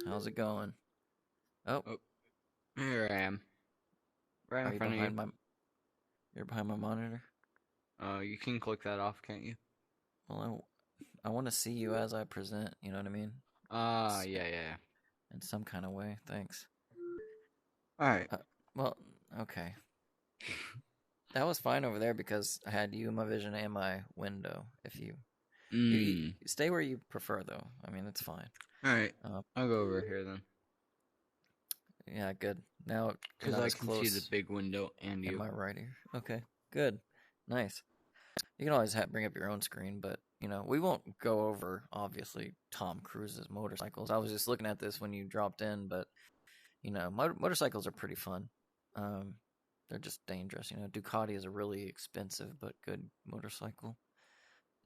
How's it going? Oh, Oh, here I am, right are in you front of you. behind my? You're behind my monitor. You can click that off, can't you? Well, I want to see you as I present. You know what I mean? S- Yeah, yeah, yeah. In some kind of way. Thanks. All right. Uh, well, okay. That was fine over there because I had you in my vision and my window. If you Mm. stay where you prefer, though. I mean, it's fine. All right. Uh, I'll go over here then, yeah, good. Now you're cause not I as can see the close big window and in you. my right ear. Okay, good, nice. You can always bring up your own screen, but we won't go over obviously Tom Cruise's motorcycles. I was just looking at this when you dropped in, but motorcycles are pretty fun. Um, they're just dangerous. Ducati is a really expensive but good motorcycle.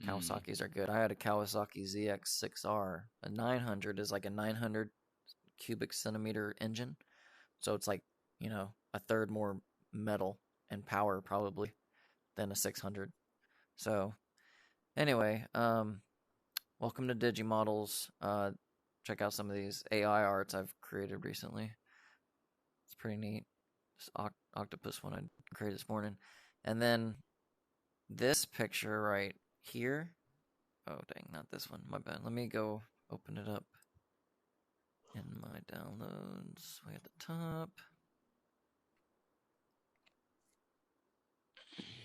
Mm. Kawasaki's are good. I had a Kawasaki ZX6R. A 900 is like a 900 cubic centimeter engine, so it's like a third more metal and power probably than a 600. So anyway, welcome to DigiModels. Check out some of these AI arts I've created recently. It's pretty neat. This octopus one I created this morning. And then this picture right here. Oh, dang, not this one. My bad. Let me go open it up in my downloads way at the top.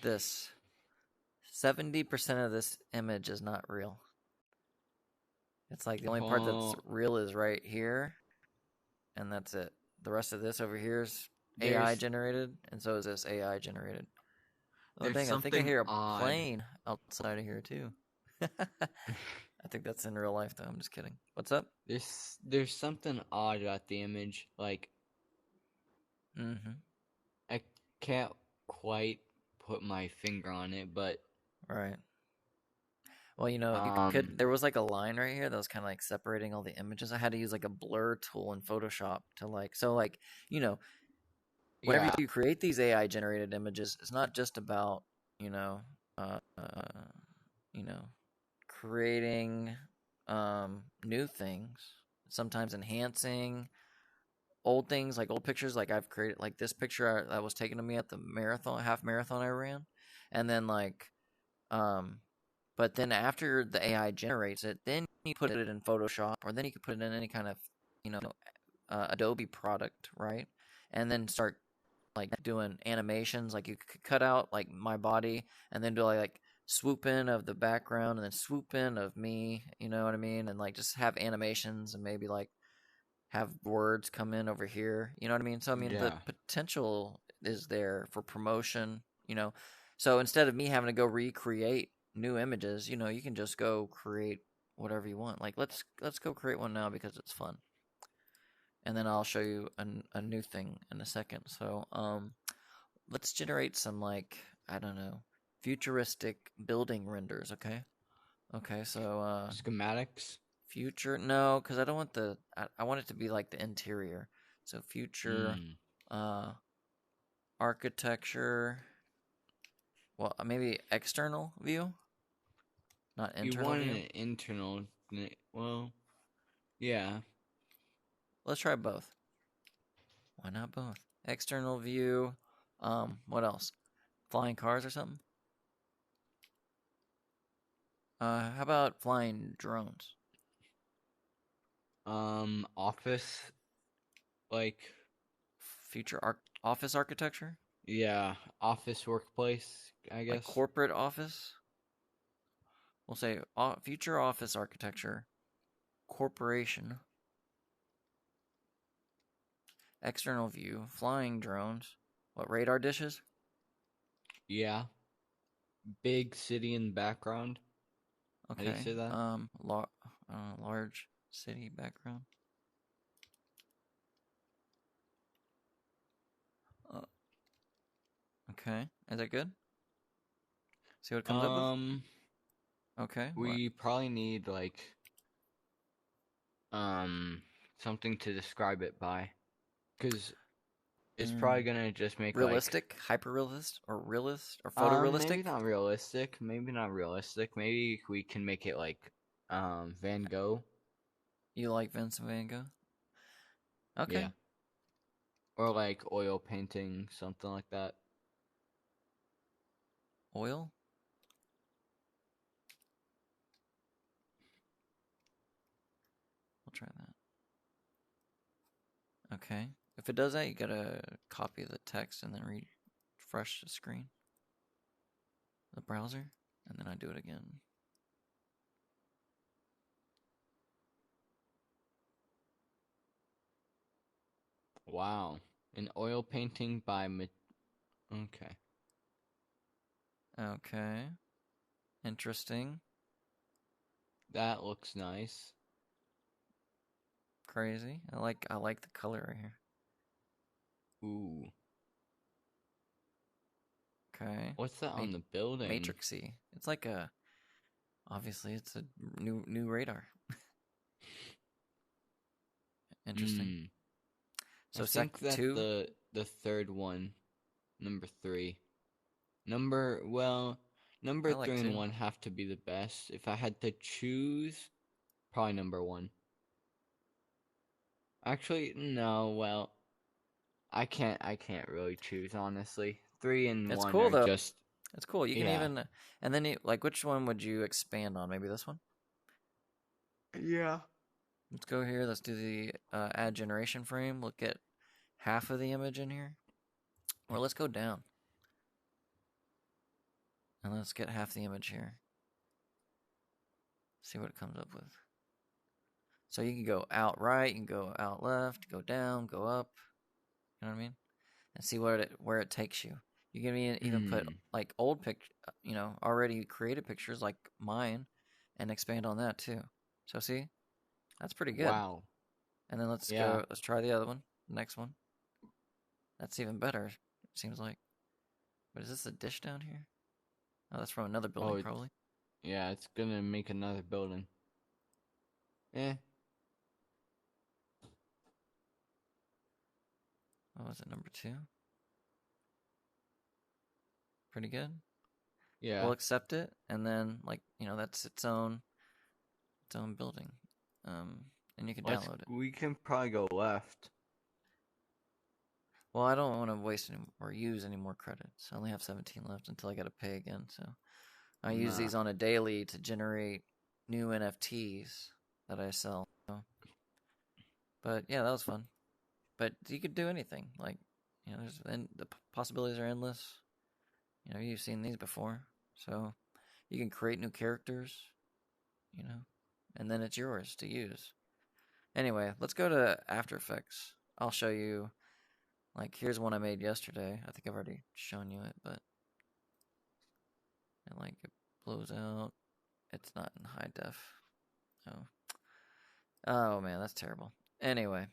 This 70% of this image is not real. It's like the only part that's Oh, real is right here, and that's it. The rest of this over here is AI there's generated, and so is this AI generated. Oh there's dang, I think I something hear a odd. plane outside of here too. I think that's in real life though. I'm just kidding. What's up? There's something odd about the image. Like Mm-hmm. I can't quite put my finger on it, but Right. Well, you um, could. There was like a line right here that was kind of like separating all the images. I had to use like a blur tool in Photoshop to you know, whenever yeah, you create these AI generated images, it's not just about you know, uh, uh you know, creating new things. Sometimes enhancing old things, like old pictures. Like I've created like this picture that was taken of me at the marathon, half marathon I ran, and then um but then after the AI generates it, then you put it in Photoshop, or then you can put it in any kind of, you know, Adobe product, right? And then start like doing animations. Like you could cut out like my body, and then do like swoop in of the background, and then swoop in of me. You know what I mean? And like just have animations, and maybe like have words come in over here. You know what I mean? So I mean the yeah. potential is there for promotion. You know, so instead of me having to go recreate new images, you can just go create whatever you want. Like let's go create one now because it's fun, and then I'll show you a new thing in a second. So let's generate some like I don't know futuristic building renders. Okay. So Schematics. future, no, because I don't want I want it to be like the interior. So future Mm. uh architecture. Well, maybe external view, not You internal want view. an internal. Well, yeah. Let's try both. Why not both? External view. What else? Flying cars or something? How about flying drones? Office, like, Future office architecture? yeah, office workplace, I Like guess. corporate office? We'll say future office architecture, corporation, external view, flying drones. What, radar dishes? Yeah, big city in the background. How do you Okay. say that? Large city background. Uh, okay. Is that good? See what it comes up with? Um, Okay. What? we probably need like um something to describe it by, because it's probably Mm, gonna just make like realistic, hyper realist, or realist, or photorealistic? maybe not realistic, maybe not realistic. Maybe we can make it like Van Gogh. You like Vincent Van Gogh? Okay. Yeah. Or like oil painting, something like that. Oil. We'll try that. Okay. If it does that, you gotta copy the text and then refresh the screen, the browser, and then I do it again. Wow. An oil painting by okay. Okay. Interesting. That looks nice. Crazy. I like the color right here. Ooh. Okay. What's that Ma on the building? Matrixy. It's like a obviously it's a new radar. Interesting. Hmm. I So sec think that 2, the third one, number 3. Number I like 3 and 2. 1 have to be the best. If I had to choose, probably number 1. Actually, no, well, I can't really choose honestly. 3 and It's 1 cool are though. just It's cool. You can yeah. even and then like which one would you expand on? Maybe this one? Yeah. Let's go here. Let's do the add generation frame. Look at half of the image in here. Or let's go down. And let's get half the image here. See what it comes up with. So you can go out right, you can go out left, go down, go up. You know what I mean? And see where it takes you. You can even put Hmm. like old already created pictures like mine, and expand on that too. So see, that's pretty good. Wow. And then let's Yeah. go. Let's try the other one. Next one. That's even better. It seems like. But is this a dish down here? Oh, that's from another Oh, building probably. it's gonna make another building. Eh. What was it? Number 2. Pretty good. Yeah. We'll accept it, and then that's its own building. Um, and you can download it. We can probably go left. Well, I don't want to waste any or use any more credits. I only have 17 left until I got to pay again. So I use Nah. these on a daily to generate new NFTs that I sell. So, but yeah, that was fun. But you could do anything. Like, and the possibilities are endless. You've seen these before. So you can create new characters, you know, and then it's yours to use. Anyway, let's go to After Effects. I'll show you. Like, here's one I made yesterday. I think I've already shown you it, but it blows out. It's not in high def. Oh, oh man, that's terrible. Anyway,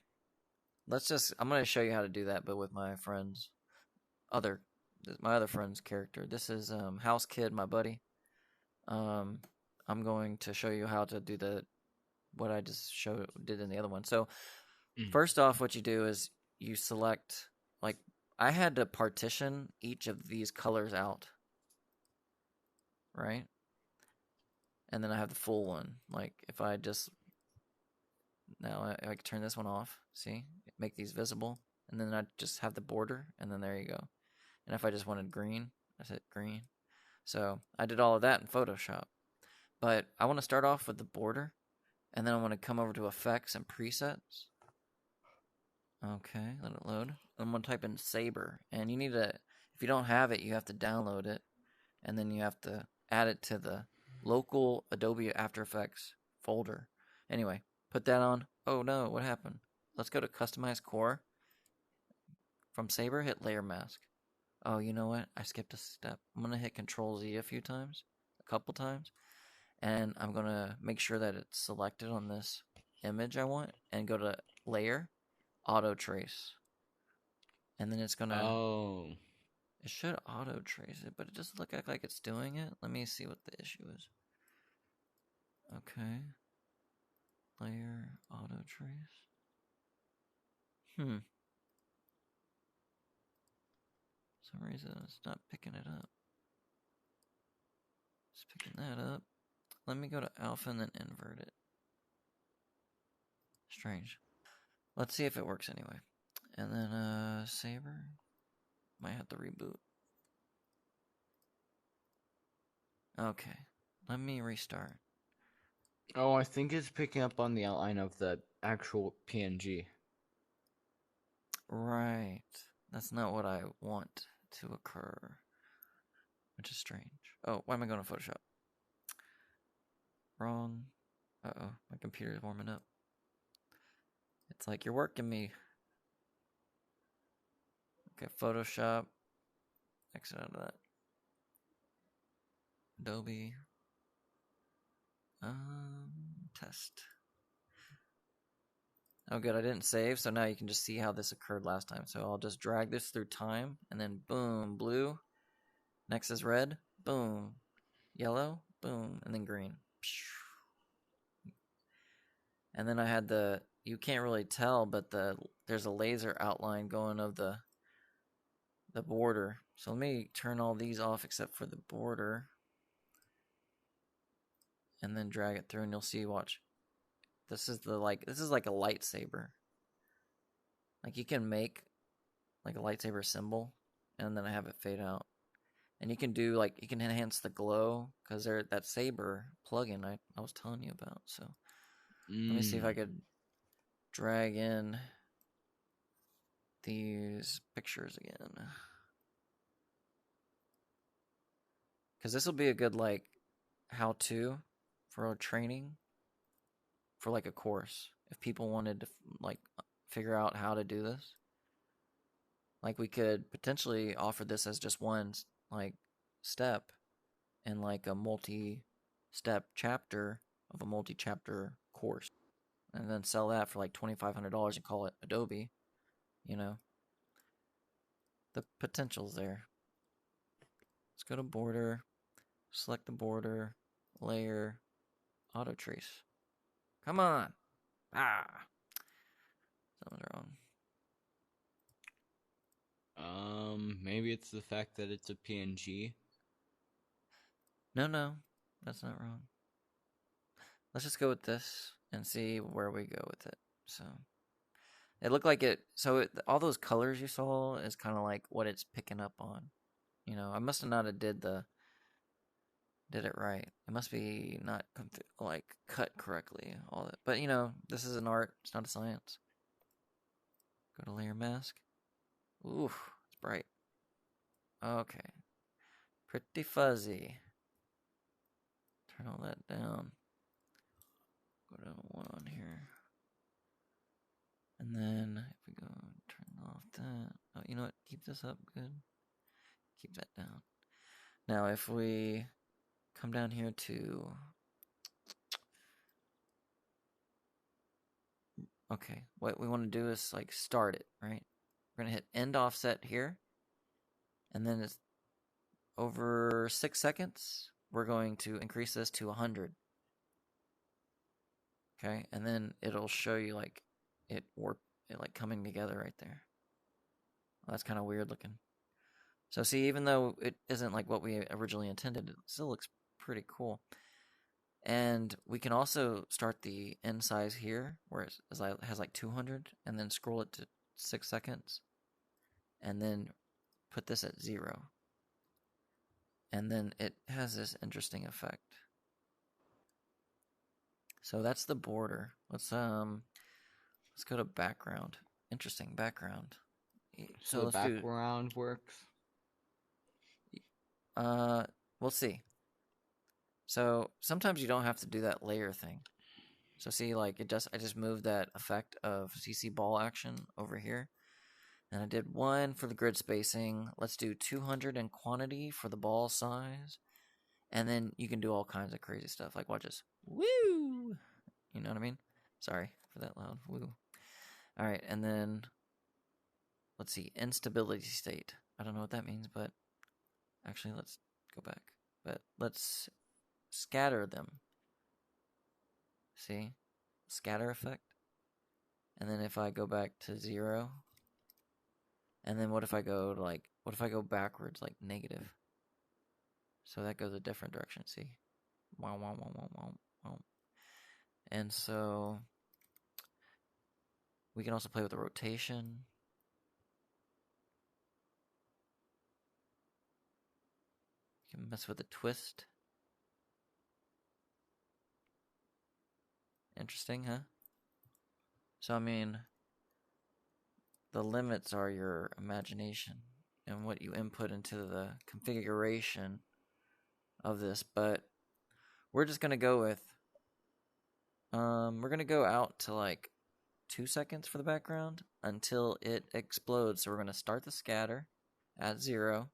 I'm gonna show you how to do that, but with other, my other friend's character. This is House Kid, my buddy. Um, I'm going to show you how to do what I just did in the other one. So Mm. first off, what you do is you select, like, I had to partition each of these colors out, right? And then I have the full one. Like, if I just, now I can turn this one off, see? Make these visible. And then I just have the border, and then there you go. And if I just wanted green, I said green. So I did all of that in Photoshop. But I want to start off with the border, and then I want to come over to effects and presets. Okay, let it load. I'm going to type in Saber. And if you don't have it, you have to download it. And then you have to add it to the local Adobe After Effects folder. Anyway, put that on. Oh no, what happened? Let's go to Customize Core. From Saber, hit Layer Mask. Oh, you know what? I skipped a step. I'm going to hit Control Z a couple times. And I'm going to make sure that it's selected on this image I want. And go to Layer, Auto Trace. And then Oh. it should auto trace it, but it doesn't look like it's doing it. Let me see what the issue is. Okay. Layer auto trace. For some reason it's not picking it up. It's picking that up. Let me go to alpha and then invert it. Strange. Let's see if it works anyway. And then Saber might have to reboot. Okay, let me restart. Oh, I think it's picking up on the outline of the actual PNG. Right, that's not what I want to occur, which is strange. Oh, why am I going to Photoshop? Wrong. Uh-oh, my computer's warming up. It's like, you're working me. Okay, Photoshop. Exit out of that. Adobe. Test. Oh, good, I didn't save, so now you can just see how this occurred last time. So I'll just drag this through time, and then boom, blue. Next is red, boom. Yellow, boom, and then green. And then I had you can't really tell, but there's a laser outline going of the border. So let me turn all these off except for the border. And then drag it through and you'll see, watch. This is like a lightsaber. Like you can make like a lightsaber symbol and then I have it fade out. And you can do like, you can enhance the glow because that saber plugin I was telling you about. So let me see if I could drag in these pictures again. Because this will be a good like how-to for a training for like a course. If people wanted to like figure out how to do this, like we could potentially offer this as just one like step in like a multi-step chapter of a multi-chapter course, and then sell that for like $2,500 and call it Adobe. You know, the potential's there. Let's go to border, select the border, layer, auto trace. Come on. Ah, something's wrong. Maybe it's the fact that it's a PNG. No, that's not wrong. Let's just go with this and see where we go with it. So it looked like it. So all those colors you saw is kind of like what it's picking up on. You know, I must have not have did it right. It must be not like cut correctly. All that, but you know, this is an art. It's not a science. Go to layer mask. Ooh, it's bright. Okay, pretty fuzzy. Turn all that down. Go down to 1 on here. And then if we go turn off that. Oh, you know what? Keep this up. Good. Keep that down. Now, if we come down here to. Okay, what we want to do is like start it, right? We're going to hit end offset here. And then it's over 6 seconds. We're going to increase this to 100. Okay, and then it'll show you like it like coming together right there. Well, that's kind of weird looking. So see, even though it isn't like what we originally intended, it still looks pretty cool. And we can also start the end size here, where it has like 200, and then scroll it to 6 seconds, and then put this at 0. And then it has this interesting effect. So that's the border. Let's go to background. Interesting background. So So the let's do background works. we'll see. So sometimes you don't have to do that layer thing. So see, like I just moved that effect of CC ball action over here. And I did 1 for the grid spacing. Let's do 200 in quantity for the ball size. And then you can do all kinds of crazy stuff. Like watch this. Woo! You know what I mean? Sorry for that loud woo. All right, and then let's see, instability state. I don't know what that means, but actually let's go back. But let's scatter them. See? Scatter effect. And then if I go back to 0, and then what if I go backwards like negative? So that goes a different direction, see? Wow, wow, wow, wow, wow, wow. And so We can also play with the rotation. You can mess with the twist. Interesting, huh? So, I mean, the limits are your imagination and what you input into the configuration of this, but we're just going to go with, we're going to go out to like 2 seconds for the background until it explodes. So we're going to start the scatter at 0.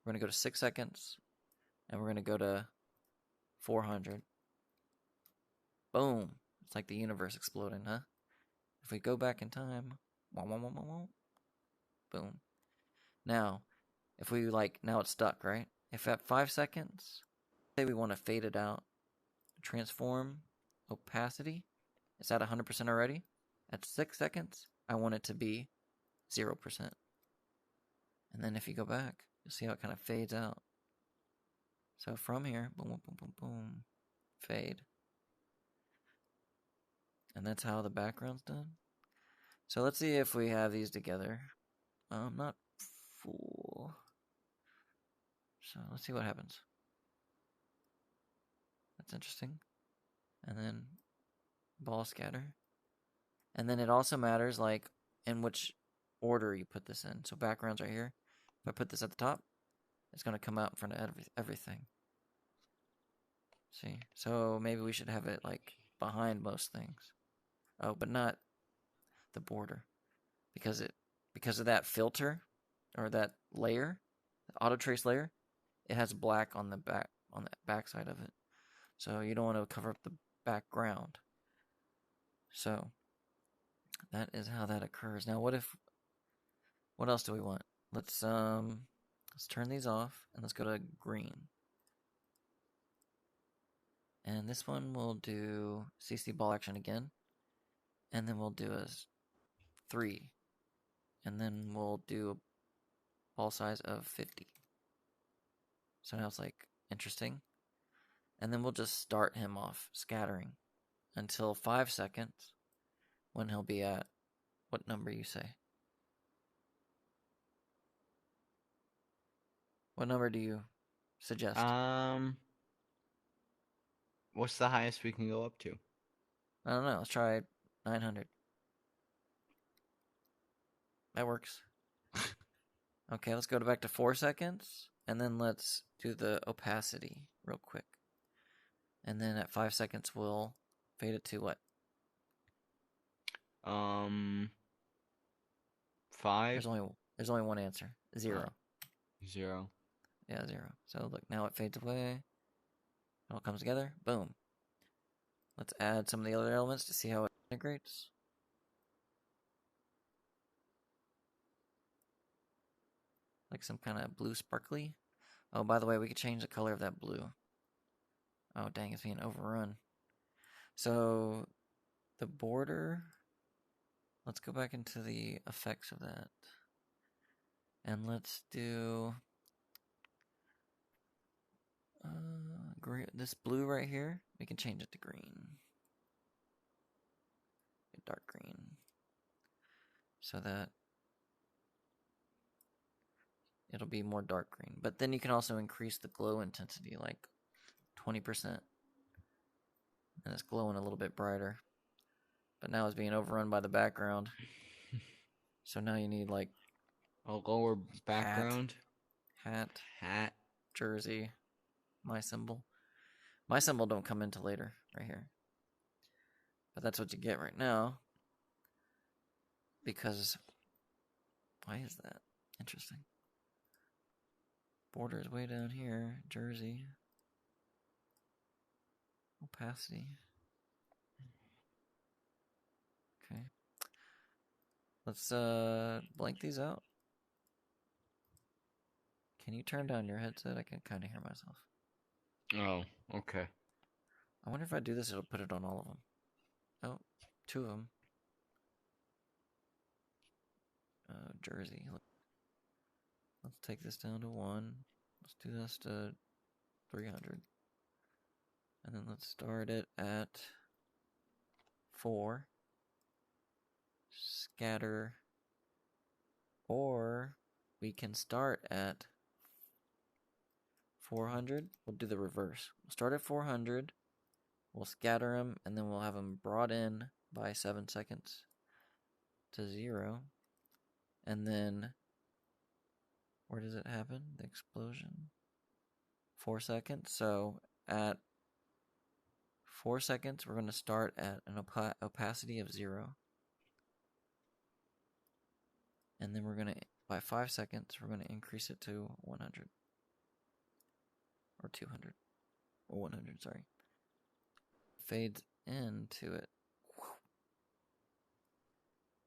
We're going to go to 6 seconds and we're going to go to 400. Boom. It's like the universe exploding, huh? If we go back in time, boom. Now, if we like, now it's stuck, right? If at 5 seconds, say we want to fade it out, transform opacity, it's at 100% already. At 6 seconds, I want it to be 0%. And then if you go back, you'll see how it kind of fades out. So from here, boom, boom, boom, boom, boom, fade. And that's how the background's done. So let's see if we have these together. Not full. So let's see what happens. That's interesting. And then ball scatter. And then it also matters like in which order you put this in. So background's right here. If I put this at the top, it's going to come out in front of everything. See? So maybe we should have it like behind most things. Oh, but not the border. Because of that filter or that layer, the auto trace layer, it has black on the back side of it. So you don't want to cover up the background. So that is how that occurs. Now what else do we want? Let's turn these off and let's go to green. And this one we'll do CC ball action again. And then we'll do a 3. And then we'll do a ball size of 50. So now it's like interesting. And then we'll just start him off scattering until 5 seconds when he'll be at what number you say? What number do you suggest? What's the highest we can go up to? I don't know. Let's try 900. That works. Okay, let's go back to 4 seconds. And then let's do the opacity real quick. And then at 5 seconds, we'll fade it to what? 5. There's only one answer. 0. 0. Yeah, 0. So look, now it fades away. It all comes together. Boom. Let's add some of the other elements to see how it integrates. Like some kind of blue sparkly. Oh, by the way, we could change the color of that blue. Oh, dang, it's being overrun. So the border, let's go back into the effects of that. And let's do this blue right here. We can change it to green. Dark green. So that it'll be more dark green. But then you can also increase the glow intensity like 20%. And it's glowing a little bit brighter. But now it's being overrun by the background. So now you need like a lower background. Hat. Hat. Jersey. My symbol. My symbol don't come into later, right here. But that's what you get right now. Because, why is that? Interesting. Border is way down here. Jersey. Opacity. Okay. Let's blank these out. Can you turn down your headset? I can kind of hear myself. Oh, okay. I wonder if I do this, it'll put it on all of them. Oh, 2 of them. Jersey. Let's take this down to 1. Let's do this to 300. And then let's start it at 4. scatter, or we can start at 400. We'll do the reverse. We'll start at 400. We'll scatter them, and then we'll have them brought in by 7 seconds to 0. And then, where does it happen? The explosion? 4 seconds. So at 4 seconds, we're going to start at an opacity of 0. And then we're going to, by 5 seconds, we're going to increase it to 100. Or 200. Or 100, sorry. Fades into it.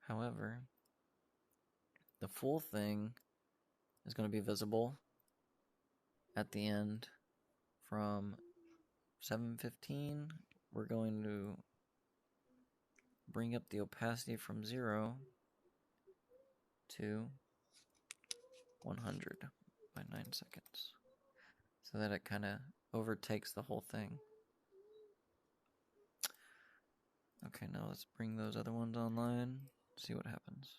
However, the full thing is going to be visible at the end from 7:15. We're going to bring up the opacity from 0 to 100 by 9 seconds, so that it kind of overtakes the whole thing. Okay, now let's bring those other ones online, see what happens.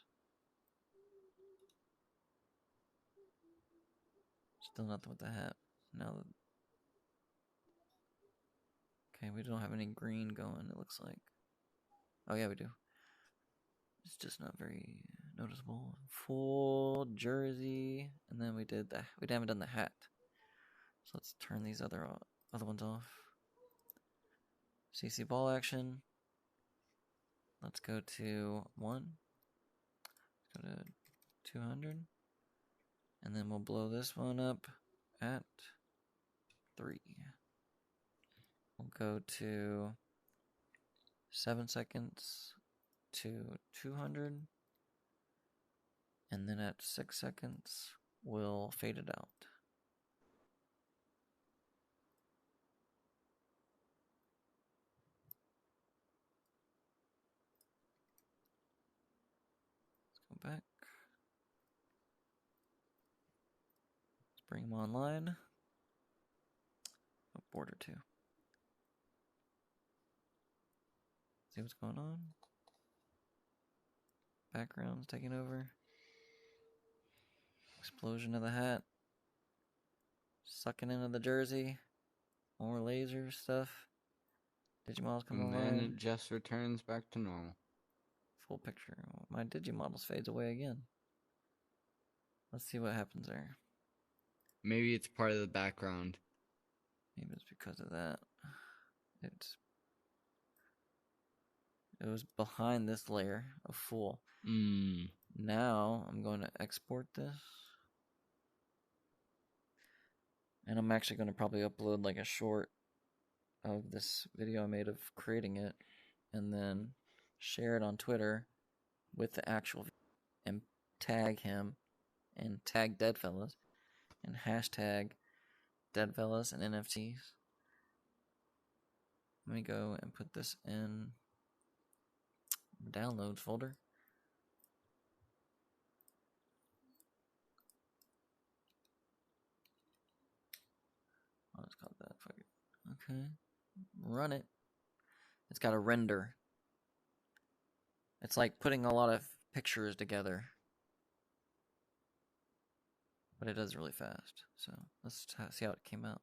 Still nothing with the hat. Now, okay, we don't have any green going, it looks like. Oh yeah, we do. It's just not very noticeable. Full jersey, and then we haven't done the hat. So let's turn these other ones off. CC ball action. Let's go to 1. Let's go to 200. And then we'll blow this one up at 3. We'll go to 7 seconds to 200. And then at 6 seconds, we'll fade it out. Let's go back. Let's bring them online. Oh, border 2. See what's going on. Background's taking over. Explosion of the hat. Sucking into the jersey. More laser stuff. DigiModels come And online. then it just returns back to normal. Full picture. My DigiModels fades away again. Let's see what happens there. Maybe it's part of the background. Maybe it's because of that. It was behind this layer of full. Now I'm going to export this. And I'm actually going to probably upload like a short of this video I made of creating it, and then share it on Twitter with the actual video and tag him and tag Deadfellas and hashtag Deadfellas and NFTs. Let me go and put this in the downloads folder. I'll just call that. Fuck it. Okay. Run it. It's got a render. It's like putting a lot of pictures together. But it does really fast. So let's see how it came out.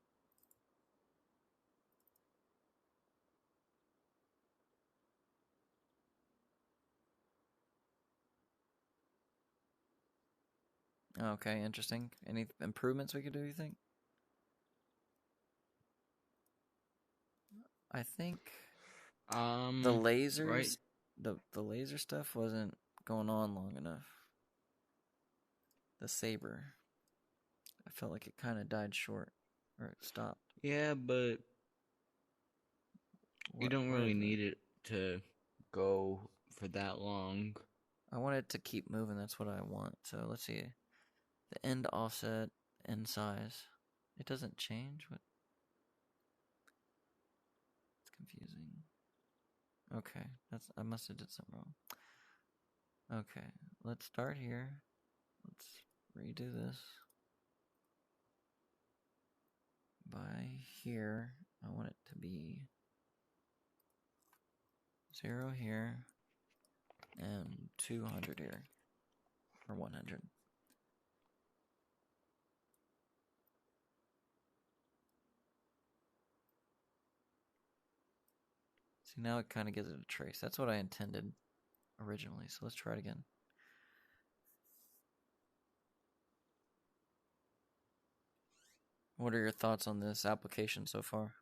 Okay, interesting. Any improvements we could do, you think? I think the lasers, right. the laser stuff wasn't going on long enough. The saber, I felt like it kind of died short, or it stopped. Yeah, but you don't really need it to go for that long. I want it to keep moving. That's what I want. So let's see. The end offset, end size. It doesn't change. What? It's confusing. Okay, I must have did something wrong. Okay, let's start here. Let's redo this. By here, I want it to be 0 here and 200 here, or 100. See, now it kind of gives it a trace. That's what I intended originally, so let's try it again. What are your thoughts on this application so far?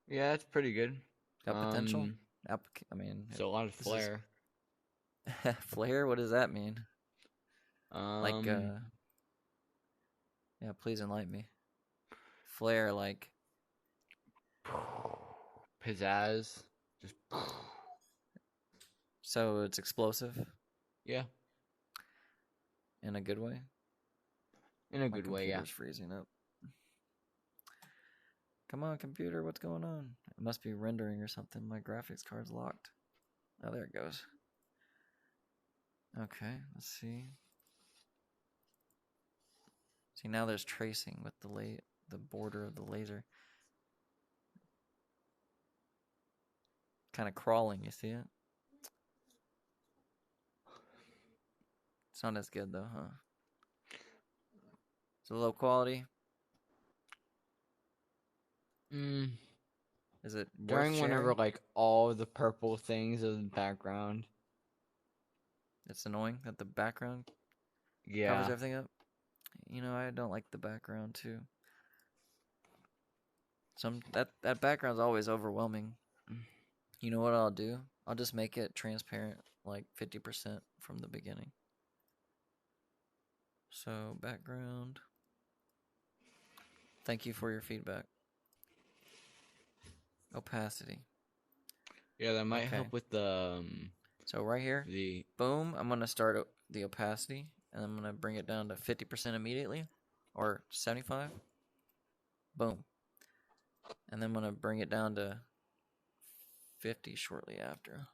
Yeah, it's pretty good. Got potential? Um, I mean, so a lot of this is flair. flare. What does that mean? Like, Um, yeah, please enlighten me. Flare, like, pizzazz. Just so it's explosive yeah, in a good way. in a My good way. Yeah. computer's freezing up. Come on, computer, what's going on? It must be rendering or something. My graphics card's locked. Oh, there it goes. Okay, let's see. See, now there's tracing with the border of the laser. Kind of crawling, you see it? It's not as good though, huh? It's a low quality. Mm, Is it worth during whenever sharing? like all the purple things in the background. It's annoying that the background covers Yeah. everything up. You know, I don't like the background too. That background's always overwhelming. You know what I'll do? I'll just make it transparent, like 50% from the beginning. So background. Thank you for your feedback. Opacity. Yeah, that might Okay. help with the So right here, the boom, I'm going to start the opacity, and I'm going to bring it down to 50% immediately, or 75. Boom. And then I'm going to bring it down to 50 shortly after.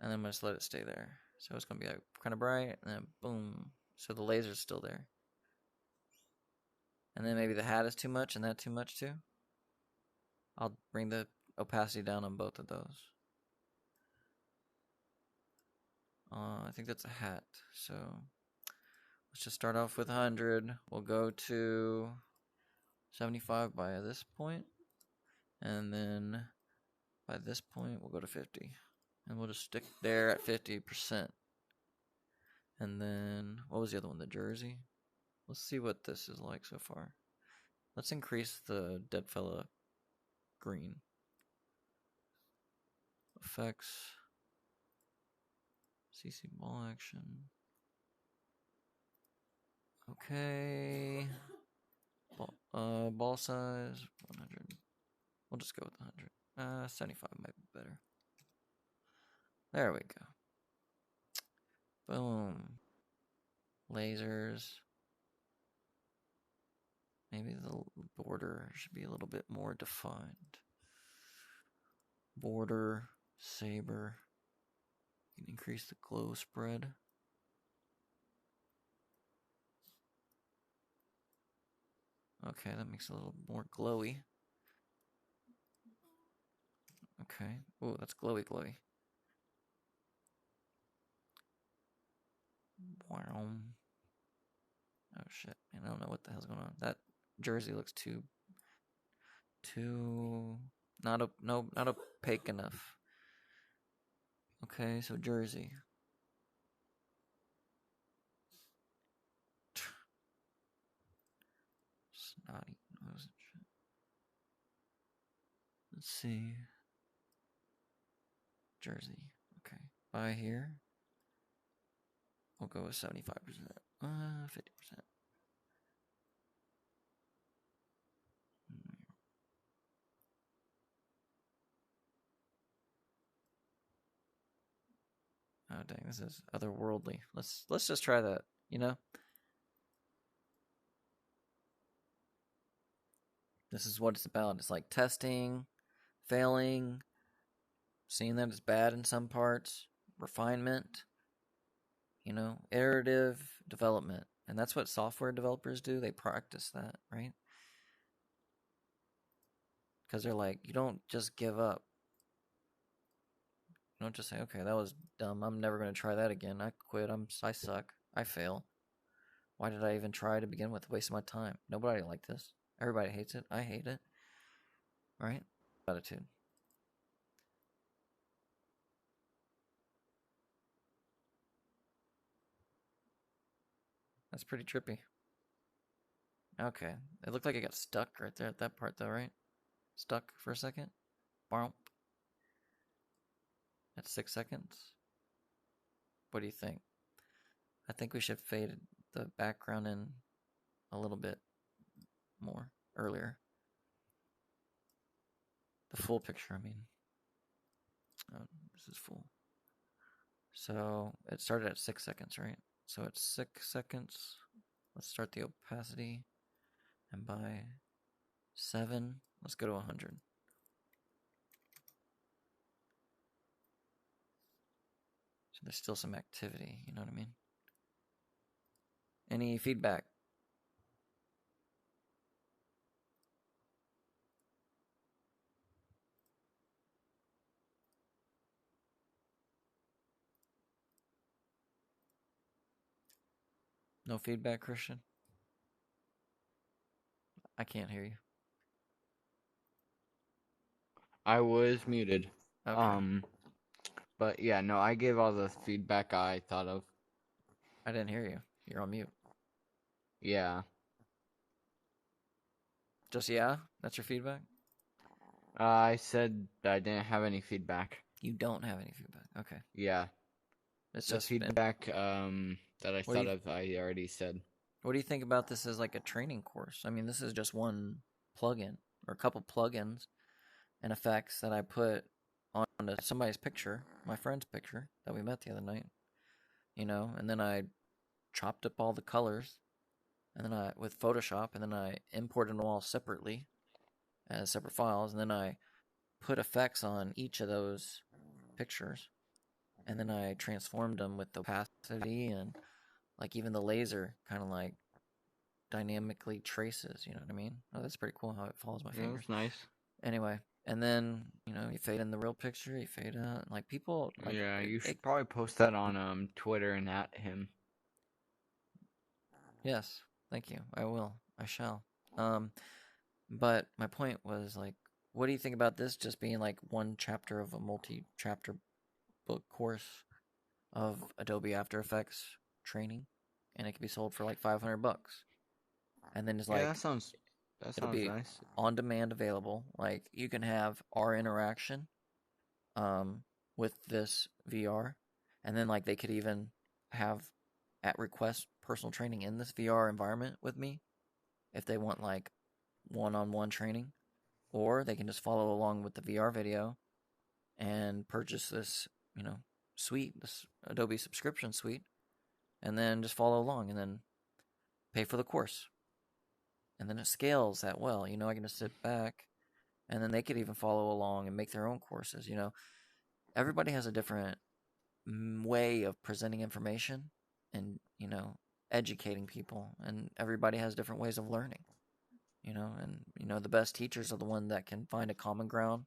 And then I'm going to just let it stay there. So it's going to be like kind of bright, and then boom. So the laser's still there. And then maybe the hat is too much and that too much too. I'll bring the opacity down on both of those. I think that's a hat. So let's just start off with 100. We'll go to 75 by this point. And then by this point, we'll go to 50. And we'll just stick there at 50%. And then, what was the other one? The jersey? Let's see what this is like so far. Let's increase the dead fella green. Effects. CC ball action. Okay. Ball size 100. We'll just go with 100. 75 might be better. There we go. Boom. Lasers. Maybe the border should be a little bit more defined. Border, saber. You can increase the glow spread. Okay, that makes it a little more glowy. Okay. Ooh, that's glowy, glowy. Wow. Oh shit, man, I don't know what the hell's going on. That jersey looks too not opaque enough. Okay, so jersey. Snotty nose and shit. Let's see. Jersey. Okay. By here. We'll go with 75%. 50%. Oh dang, this is otherworldly. Let's just try that, you know? This is what it's about. It's like testing, failing, seeing that it's bad in some parts, refinement, iterative development. And that's what software developers do. They practice that, right? Because they're like, you don't just give up. Don't just say, okay, that was dumb. I'm never going to try that again. I quit. I suck. I fail. Why did I even try to begin with? Wasting my time. Nobody liked this. Everybody hates it. I hate it. Right? Attitude. That's pretty trippy. Okay. It looked like it got stuck right there at that part, though, right? Stuck for a second. Bump. At 6 seconds. What do you think? I think we should fade the background in a little bit more earlier. The full picture, I mean. Oh, this is full. So it started at 6 seconds, right? So it's 6 seconds. Let's start the opacity. And by 7, let's go to 100. So there's still some activity, you know what I mean? Any feedback? No feedback, Christian? I can't hear you. I was muted. Okay. Um, but yeah, no, I gave all the feedback I thought of. I didn't hear you. You're on mute. Yeah. Just yeah? That's your feedback? I said I didn't have any feedback. You don't have any feedback. Okay. Yeah. It's The just been. feedback that I What do thought you of, I already said. what do you think about this as like a training course? I mean, this is just one plugin or a couple plugins and effects that I put onto somebody's picture, my friend's picture that we met the other night, and then I chopped up all the colors and then I with Photoshop and then I imported them all separately as separate files and then I put effects on each of those pictures and then I transformed them with the opacity and like even the laser kind of like dynamically traces, you know what I mean? Oh, that's pretty cool how it follows my Yeah, fingers. that's nice. Anyway, and then, you fade in the real picture, you fade out. Like people like Yeah, you it should probably post that on Twitter and at him. yes, thank you. I will. I shall. Um but my point was like what do you think about this just being like one chapter of a multi-chapter book course of Adobe After Effects training and it can be sold for like $500 and then it's Yeah, like that it'll sounds be nice. on demand available. Like you can have our interaction um, with this VR, and then like they could even have at request personal training in this VR environment with me if they want like one-on-one training, or they can just follow along with the VR video and purchase this suite, this Adobe subscription suite, and then just follow along and then pay for the course. And then it scales that well. I can just sit back and then they could even follow along and make their own courses. Everybody has a different way of presenting information and educating people, and everybody has different ways of learning. And the best teachers are the one that can find a common ground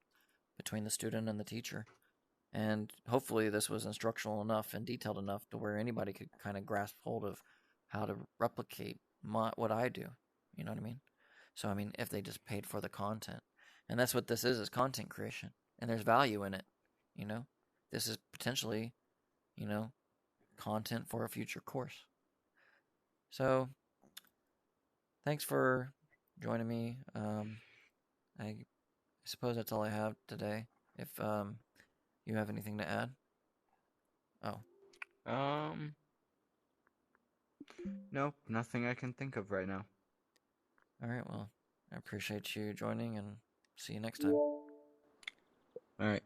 between the student and the teacher. And hopefully, this was instructional enough and detailed enough to where anybody could kind of grasp hold of how to replicate what I do. You know what I mean? So, I mean, if they just paid for the content, and that's what this is content creation, and there's value in it. You know, this is potentially, you know, content for a future course. So, thanks for joining me. I suppose that's all I have today. If you have anything to add, oh, Um, nope, nothing I can think of right now. all right. Well, I appreciate you joining, and see you next time. All right.